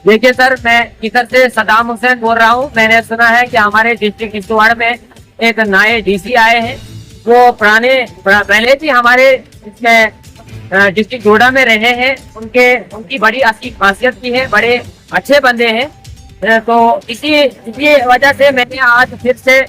देखिए सर, मैं इधर से सदाम हुसैन बोल रहा हूँ। मैंने सुना है कि हमारे डिस्ट्रिक्ट किश्तवाड़ में एक नए डीसी आए हैं। वो पहले भी हमारे इसमें डिस्ट्रिक्ट डोडा में रहे हैं। उनकी बड़ी अच्छी खासियत की है, बड़े अच्छे बंदे हैं। तो इसी वजह से मैंने आज फिर से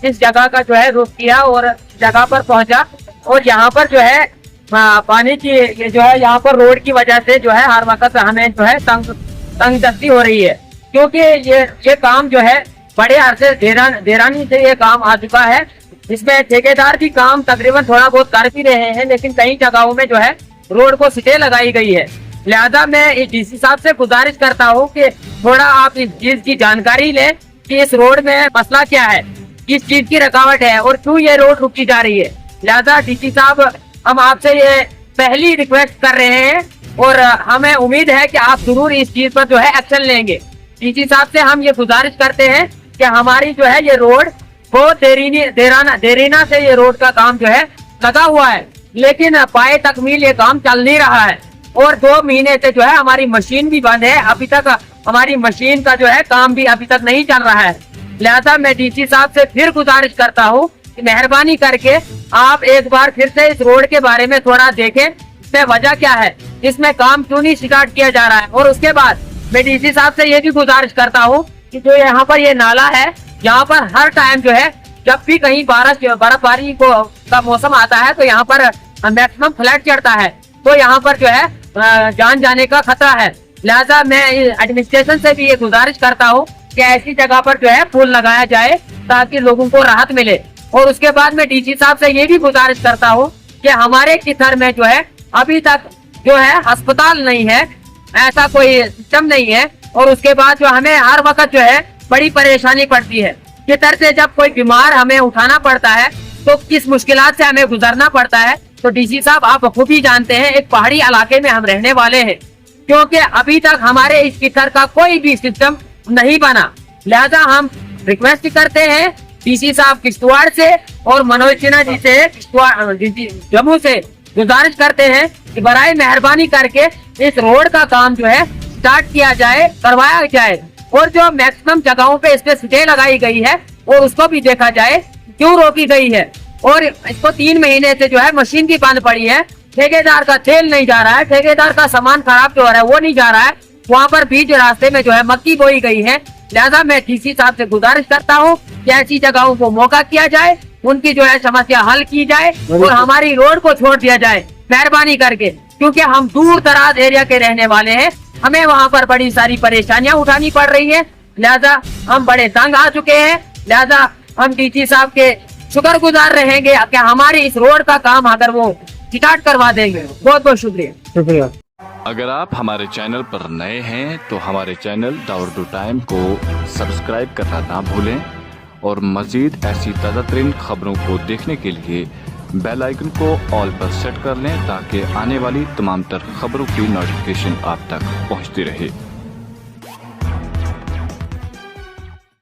इस जगह का जो है रुख किया और जगह पर पहुंचा। और यहाँ पर जो है पानी की जो है यहाँ पर रोड की वजह से जो है हर वक्त हमें जो है तंगदस्ती हो रही है, क्योंकि ये काम जो है बड़े अरसे देरानी से ये काम आ चुका है। इसमें ठेकेदार भी काम तकरीबन थोड़ा बहुत कर भी रहे हैं, लेकिन कई जगहों में जो है रोड को सिटे लगाई गई है। लिहाजा मैं डीसी साहब से गुजारिश करता हूँ कि थोड़ा आप इस चीज की जानकारी लें कि इस रोड में मसला क्या है, किस चीज की रुकावट है और क्यों ये रोड रुकी जा रही है। लिहाजा डीसी साहब, हम आपसे ये पहली रिक्वेस्ट कर रहे हैं और हमें उम्मीद है कि आप जरूर इस चीज पर जो है एक्शन लेंगे। डीसी साहब से हम ये गुजारिश करते हैं कि हमारी जो है ये रोड बहुत देरीना से ये रोड का काम जो है लगा हुआ है, लेकिन पाए तकमील ये काम चल नहीं रहा है। और 2 महीने से जो है हमारी मशीन भी बंद है, अभी तक हमारी मशीन का जो है काम भी अभी तक नहीं चल रहा है। लिहाजा मैं डीसी साहब से फिर गुजारिश करता हूँ कि मेहरबानी करके आप एक बार फिर से इस रोड के बारे में थोड़ा देखें, इसमें वजह क्या है, इसमें काम क्यों नहीं स्टार्ट किया जा रहा है। और उसके बाद मैं डीसी साहब से ये भी गुजारिश करता हूँ कि जो यहाँ पर ये नाला है, यहाँ पर हर टाइम जो है जब भी कहीं बर्फबारी का मौसम आता है तो यहाँ पर मैक्सिमम फ्लड चढ़ता है, तो यहाँ पर जो है जान जाने का खतरा है। लिहाजा मैं एडमिनिस्ट्रेशन से भी ये गुजारिश करता हूँ कि ऐसी जगह पर जो है पुल लगाया जाए ताकि लोगों को राहत मिले। और उसके बाद मैं डीसी साहब से ये भी गुजारिश करता हूँ कि हमारे किथर में जो है अभी तक जो है अस्पताल नहीं है, ऐसा कोई सिस्टम नहीं है। और उसके बाद जो हमें हर वक्त जो है बड़ी परेशानी पड़ती है। किधर से जब कोई बीमार हमें उठाना पड़ता है तो किस मुश्किलात से हमें गुजरना पड़ता है। तो डीसी साहब, आप खूब ही जानते हैं, एक पहाड़ी इलाके में हम रहने वाले हैं, क्योंकि अभी तक हमारे इस किधर का कोई भी सिस्टम नहीं बना। लिहाजा हम रिक्वेस्ट करते हैं डीसी साहब किश्तवाड़ से और मनोज सिन्हा जी से जम्मू से गुजारिश करते हैं कि बराए मेहरबानी करके इस रोड का काम जो है स्टार्ट किया जाए, करवाया जाए। और जो मैक्सिमम जगहों पे इस पे स्टे लगाई गई है और उसको भी देखा जाए क्यों रोकी गई है। और इसको 3 महीने से जो है मशीन भी बंद पड़ी है, ठेकेदार का तेल नहीं जा रहा है, ठेकेदार का सामान खराब जो हो रहा है वो नहीं जा रहा है, वहाँ पर बीच रास्ते में जो है मक्की बोई गई है। लिहाजा मैं डीसी साहब से गुजारिश करता हूँ कि ऐसी जगहों को मौका किया जाए, उनकी जो है समस्या हल की जाए और हमारी रोड को छोड़ दिया जाए मेहरबानी करके, क्योंकि हम दूर दराज एरिया के रहने वाले हैं, हमें वहाँ पर बड़ी सारी परेशानियां उठानी पड़ रही है। लिहाजा हम बड़े तंग आ चुके हैं। लिहाजा हम डीसी साहब के शुक्रगुजार रहेंगे कि हमारी इस रोड का काम अगर वो स्टार्ट करवा देंगे। बहुत बहुत शुक्रिया। अगर आप हमारे चैनल पर नए हैं तो हमारे चैनल दाउद टाइम को सब्सक्राइब करना ना भूलें और मजीद ऐसी ताज़ा तरीन खबरों को देखने के लिए बेल आइकन को ऑल पर सेट कर लें ताकि आने वाली तमाम तर खबरों की नोटिफिकेशन आप तक पहुंचती रहे।